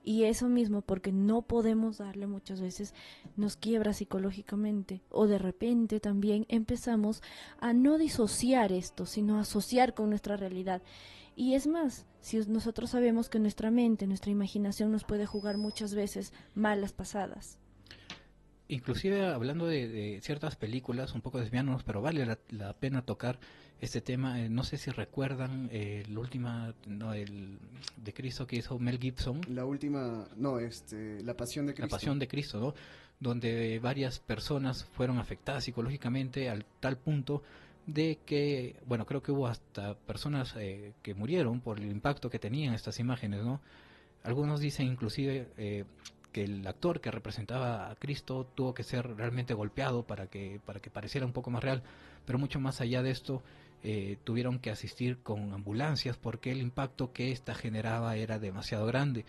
y eso mismo, porque no podemos darle muchas veces, nos quiebra psicológicamente, o de repente también empezamos a no disociar esto, sino a asociar con nuestra realidad. Y es más, si nosotros sabemos que nuestra mente, nuestra imaginación nos puede jugar muchas veces malas pasadas. Inclusive hablando de ciertas películas, un poco desviándonos, pero vale la pena tocar este tema. No sé si recuerdan la última, el de Cristo que hizo Mel Gibson. La última, La Pasión de Cristo. La Pasión de Cristo, ¿no? Donde varias personas fueron afectadas psicológicamente al tal punto de que, bueno, creo que hubo hasta personas que murieron por el impacto que tenían estas imágenes, ¿no? Algunos dicen inclusive que el actor que representaba a Cristo tuvo que ser realmente golpeado para que pareciera un poco más real, pero mucho más allá de esto, tuvieron que asistir con ambulancias porque el impacto que esta generaba era demasiado grande.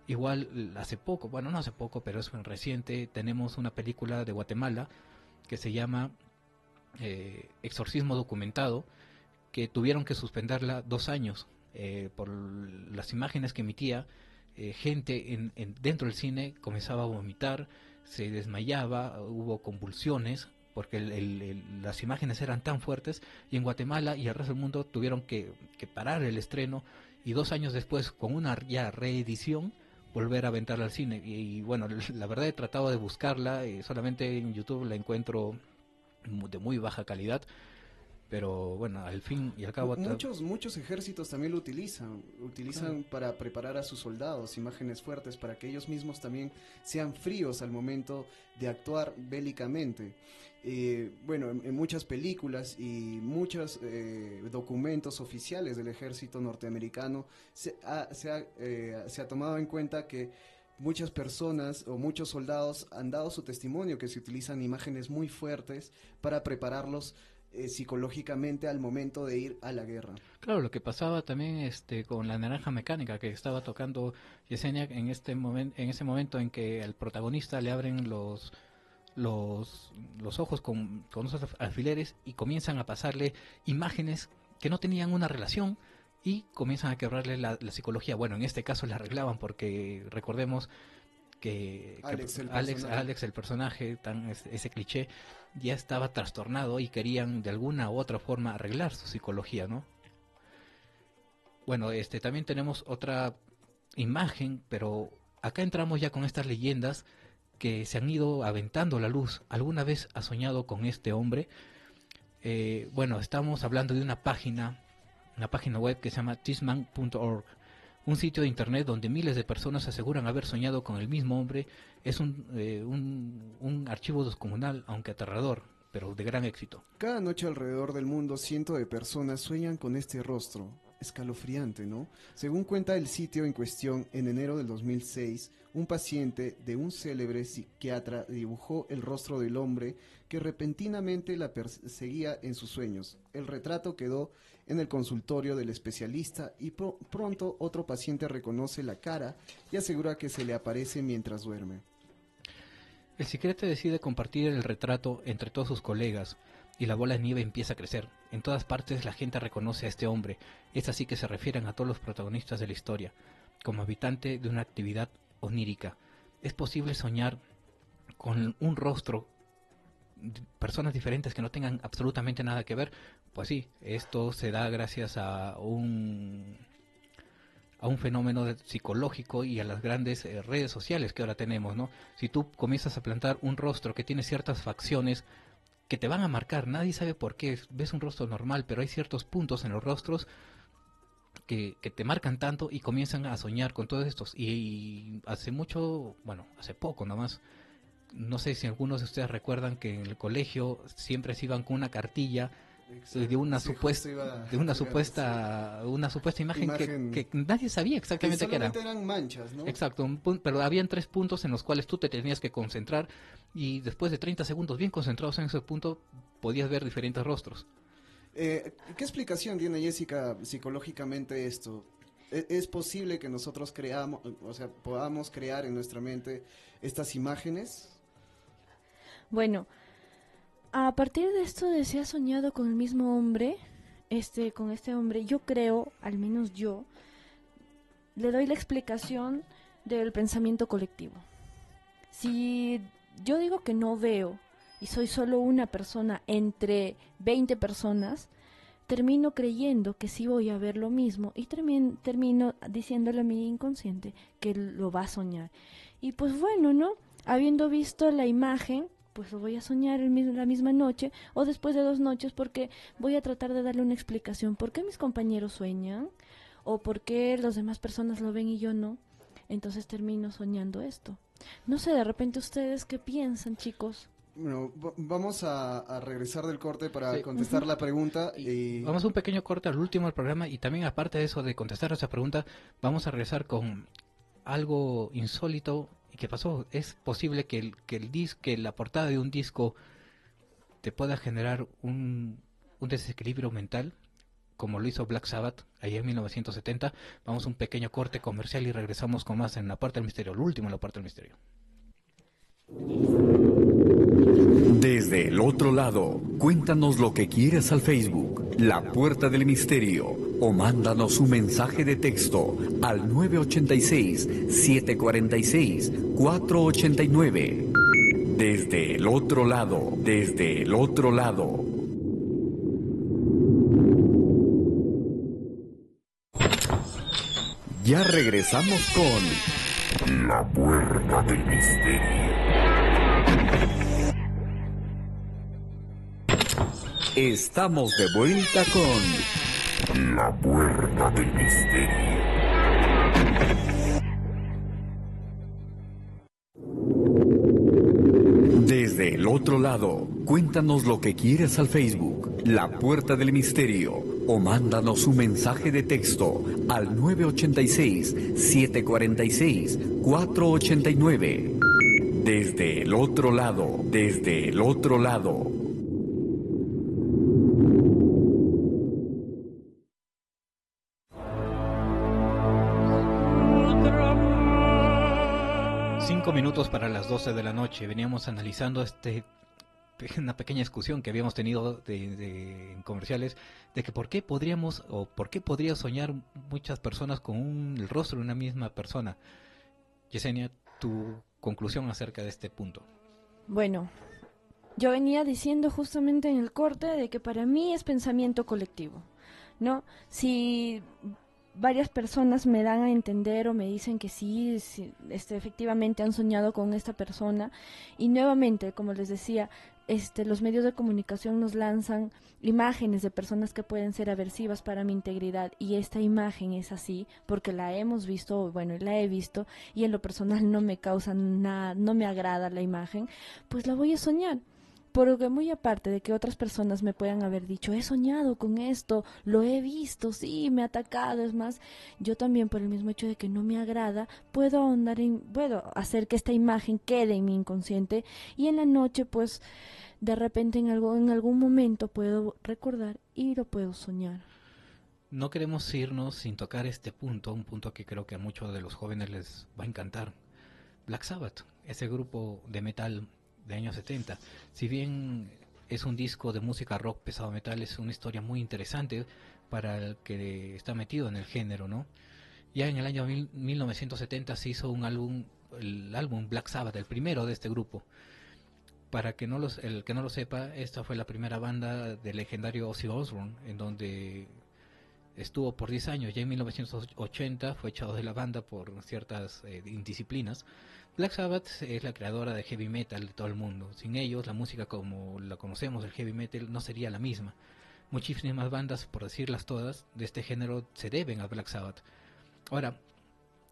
Igual hace poco, bueno, no hace poco, pero es reciente, tenemos una película de Guatemala que se llama Exorcismo Documentado, que tuvieron que suspenderla 2 años por las imágenes que emitía. Gente dentro del cine comenzaba a vomitar, se desmayaba, hubo convulsiones porque las imágenes eran tan fuertes, y en Guatemala y el resto del mundo tuvieron que parar el estreno, y 2 años después, con una ya reedición, volver a aventarla al cine. Y bueno, la verdad he tratado de buscarla, solamente en YouTube la encuentro de muy baja calidad, pero bueno, al fin y al cabo... Muchos ejércitos también lo utilizan para preparar a sus soldados, imágenes fuertes, para que ellos mismos también sean fríos al momento de actuar bélicamente. Bueno, en muchas películas y muchos documentos oficiales del ejército norteamericano se ha tomado en cuenta que muchas personas o muchos soldados han dado su testimonio que se utilizan imágenes muy fuertes para prepararlos psicológicamente al momento de ir a la guerra. Claro, lo que pasaba también con La Naranja Mecánica, que estaba tocando Yesenia en ese momento en que al protagonista le abren los ojos con unos alfileres y comienzan a pasarle imágenes que no tenían una relación y comienzan a quebrarle la psicología. Bueno, en este caso la arreglaban porque recordemos que Alex, el personaje, ese cliché, ya estaba trastornado y querían de alguna u otra forma arreglar su psicología, ¿no? Bueno, también tenemos otra imagen, pero acá entramos ya con estas leyendas que se han ido aventando a la luz. ¿Alguna vez has soñado con este hombre? Bueno, estamos hablando de una página web que se llama thisman.org, un sitio de internet donde miles de personas aseguran haber soñado con el mismo hombre. Es un archivo descomunal, aunque aterrador, pero de gran éxito. Cada noche alrededor del mundo cientos de personas sueñan con este rostro. Escalofriante, ¿no? Según cuenta el sitio en cuestión, en enero del 2006, un paciente de un célebre psiquiatra dibujó el rostro del hombre que repentinamente la perseguía en sus sueños. El retrato quedó en el consultorio del especialista y pronto otro paciente reconoce la cara y asegura que se le aparece mientras duerme. El psiquiatra decide compartir el retrato entre todos sus colegas y la bola de nieve empieza a crecer. En todas partes la gente reconoce a este hombre. Es así que se refieren a todos los protagonistas de la historia como habitante de una actividad onírica. ¿Es posible soñar con un rostro, personas diferentes que no tengan absolutamente nada que ver? Pues sí, esto se da gracias a un fenómeno psicológico y a las grandes redes sociales que ahora tenemos, ¿no? Si tú comienzas a plantar un rostro que tiene ciertas facciones que te van a marcar, nadie sabe por qué, ves un rostro normal, pero hay ciertos puntos en los rostros que te marcan tanto y comienzan a soñar con todos estos. Y hace poco nomás, no sé si algunos de ustedes recuerdan que en el colegio siempre se iban con una cartilla de una supuesta imagen que nadie sabía exactamente qué era. Eran manchas, ¿no? Exacto, pero habían 3 puntos en los cuales tú te tenías que concentrar y después de 30 segundos bien concentrados en ese punto podías ver diferentes rostros. ¿Qué explicación tiene, Jessica, psicológicamente esto? ¿Es posible que nosotros podamos crear en nuestra mente estas imágenes? Bueno, a partir de esto de si ha soñado con el mismo hombre, con este hombre, yo creo, al menos yo, le doy la explicación del pensamiento colectivo. Si yo digo que no veo y soy solo una persona entre 20 personas, termino creyendo que sí voy a ver lo mismo y termino diciéndole a mi inconsciente que lo va a soñar. Y pues bueno, ¿no? Habiendo visto la imagen, pues lo voy a soñar la misma noche o después de 2 noches, porque voy a tratar de darle una explicación. ¿Por qué mis compañeros sueñan? ¿O por qué las demás personas lo ven y yo no? Entonces termino soñando esto. No sé, de repente ustedes qué piensan, chicos. Bueno, vamos a regresar del corte para contestar la pregunta. Vamos a un pequeño corte al último del programa y también aparte de eso de contestar esa pregunta, vamos a regresar con algo insólito y que pasó. ¿Es posible que la portada de un disco te pueda generar un desequilibrio mental? como lo hizo Black Sabbath allá en 1970. Vamos a un pequeño corte comercial y regresamos con más en La Puerta del Misterio, lo último en La Puerta del Misterio. Desde el otro lado, cuéntanos lo que quieres al Facebook, La Puerta del Misterio, o mándanos un mensaje de texto al 986-746-489. Desde el otro lado, desde el otro lado. Ya regresamos con La Puerta del Misterio. Estamos de vuelta con La Puerta del Misterio. Desde el otro lado, cuéntanos lo que quieres al Facebook, La Puerta del Misterio, o mándanos un mensaje de texto al 986-746-489. Desde el otro lado, desde el otro lado. Minutos para las 12 de la noche. Veníamos analizando una pequeña discusión que habíamos tenido en comerciales de que por qué podría soñar muchas personas con el rostro de una misma persona. Yesenia, tu conclusión acerca de este punto. Bueno, yo venía diciendo justamente en el corte de que para mí es pensamiento colectivo, ¿no? Si varias personas me dan a entender o me dicen que sí, efectivamente han soñado con esta persona, y nuevamente, como les decía, los medios de comunicación nos lanzan imágenes de personas que pueden ser aversivas para mi integridad, y esta imagen es así porque la hemos visto, bueno, la he visto, y en lo personal no me causa nada, no me agrada la imagen, pues la voy a soñar. Porque muy aparte de que otras personas me puedan haber dicho, he soñado con esto, lo he visto, sí, me ha atacado, es más, yo también por el mismo hecho de que no me agrada, puedo hacer que esta imagen quede en mi inconsciente, y en la noche, pues, de repente en algún momento puedo recordar y lo puedo soñar. No queremos irnos sin tocar este punto, un punto que creo que a muchos de los jóvenes les va a encantar. Black Sabbath, ese grupo de metal de años 70. Si bien es un disco de música rock pesado metal, es una historia muy interesante para el que está metido en el género, ¿no? Ya en el año 1970 se hizo el álbum Black Sabbath, el primero de este grupo. Para que el que no lo sepa, esta fue la primera banda del legendario Ozzy Osbourne, en donde estuvo por 10 años. Ya en 1980 fue echado de la banda por ciertas indisciplinas. Black Sabbath es la creadora de heavy metal de todo el mundo. Sin ellos, la música como la conocemos, el heavy metal, no sería la misma. Muchísimas bandas, por decirlas todas, de este género se deben a Black Sabbath. Ahora,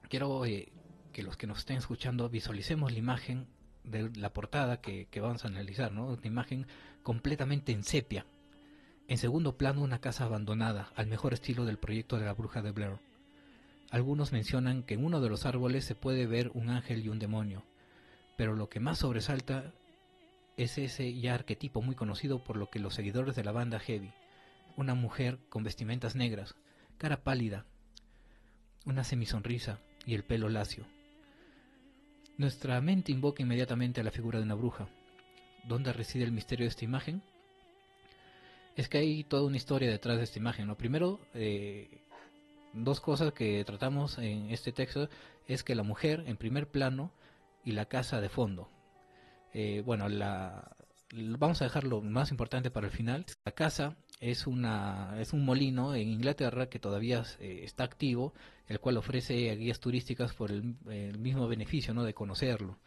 quiero que los que nos estén escuchando visualicemos la imagen de la portada que vamos a analizar, ¿no? Una imagen completamente en sepia. En segundo plano, una casa abandonada, al mejor estilo del proyecto de la bruja de Blair. Algunos mencionan que en uno de los árboles se puede ver un ángel y un demonio, pero lo que más sobresalta es ese ya arquetipo muy conocido por lo que los seguidores de la banda Heavy. Una mujer con vestimentas negras, cara pálida, una semisonrisa y el pelo lacio. Nuestra mente invoca inmediatamente a la figura de una bruja. ¿Dónde reside el misterio de esta imagen? Es que hay toda una historia detrás de esta imagen, ¿no? Primero, dos cosas que tratamos en este texto es que la mujer en primer plano y la casa de fondo. Vamos a dejar lo más importante para el final. La casa es un molino en Inglaterra que todavía está activo, el cual ofrece guías turísticas por el mismo beneficio, ¿no?, de conocerlo.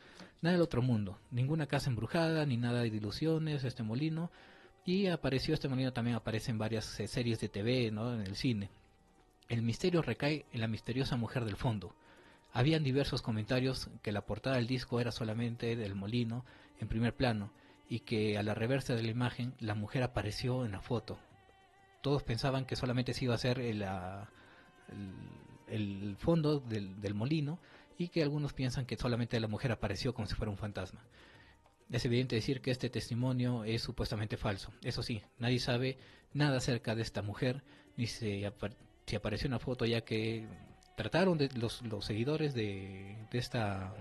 Nada del otro mundo, ninguna casa embrujada, ni nada de ilusiones, este molino. Y este molino también aparece en varias series de TV, ¿no?, en el cine. El misterio recae en la misteriosa mujer del fondo. Habían diversos comentarios que la portada del disco era solamente del molino en primer plano, y que a la reversa de la imagen la mujer apareció en la foto. Todos pensaban que solamente se iba a hacer el fondo del molino, y que algunos piensan que solamente la mujer apareció como si fuera un fantasma. Es evidente decir que este testimonio es supuestamente falso. Eso sí, nadie sabe nada acerca de esta mujer, ni si apareció una foto, ya que trataron de los seguidores de esta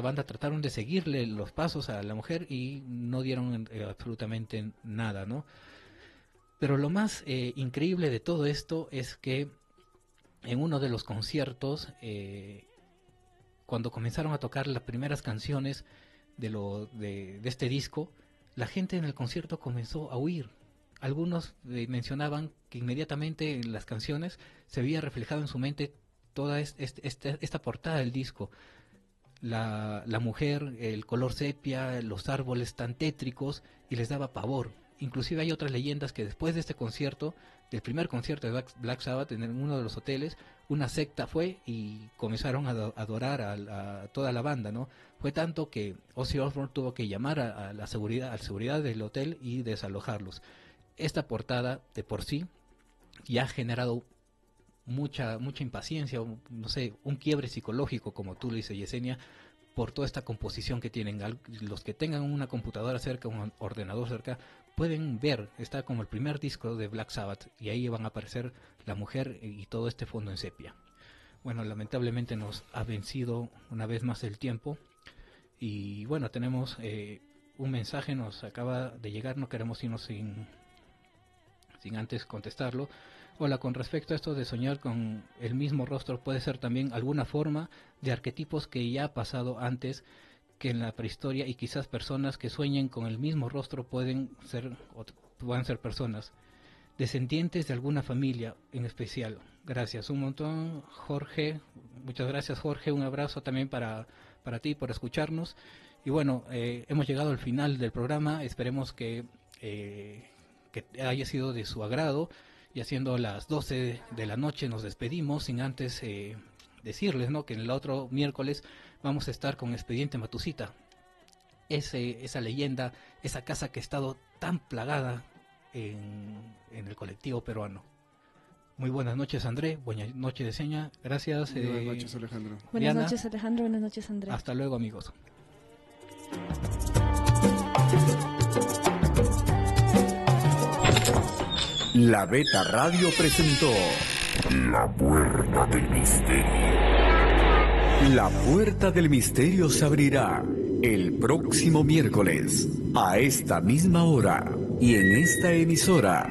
banda trataron de seguirle los pasos a la mujer y no dieron absolutamente nada, ¿no? Pero lo más increíble de todo esto es que en uno de los conciertos, cuando comenzaron a tocar las primeras canciones de este disco, la gente en el concierto comenzó a huir. Algunos mencionaban que inmediatamente en las canciones se había reflejado en su mente toda esta portada del disco. La mujer, el color sepia, los árboles tan tétricos, y les daba pavor. Inclusive hay otras leyendas que después de este concierto, del primer concierto de Black Sabbath en uno de los hoteles, una secta fue y comenzaron a adorar a toda la banda, ¿no? Fue tanto que Ozzy Osbourne tuvo que llamar a la seguridad del hotel y desalojarlos. Esta portada de por sí ya ha generado mucha impaciencia, no sé, un quiebre psicológico, como tú le dices, Yesenia, por toda esta composición que tienen. Los que tengan una computadora cerca, un ordenador cerca, pueden ver, está como el primer disco de Black Sabbath, y ahí van a aparecer la mujer y todo este fondo en sepia. Bueno, lamentablemente nos ha vencido una vez más el tiempo, y bueno, tenemos un mensaje, nos acaba de llegar, no queremos irnos sin antes contestarlo. Hola, con respecto a esto de soñar con el mismo rostro, puede ser también alguna forma de arquetipos que ya ha pasado antes que en la prehistoria, y quizás personas que sueñen con el mismo rostro puedan ser personas descendientes de alguna familia en especial. Gracias un montón, Jorge. Muchas gracias, Jorge. Un abrazo también para ti por escucharnos. Y bueno, hemos llegado al final del programa. Esperemos que haya sido de su agrado. Y siendo las 12 de la noche nos despedimos sin antes decirles, ¿no?, que en el otro miércoles vamos a estar con Expediente Matusita. Esa leyenda, esa casa que ha estado tan plagada en el colectivo peruano. Muy buenas noches, André. Buenas noches, Yesenia. Gracias. Buenas noches, Alejandro. Buenas noches, Alejandro. Buenas noches, André. Hasta luego, amigos. La Beta Radio presentó La Puerta del Misterio. La Puerta del Misterio se abrirá el próximo miércoles a esta misma hora y en esta emisora.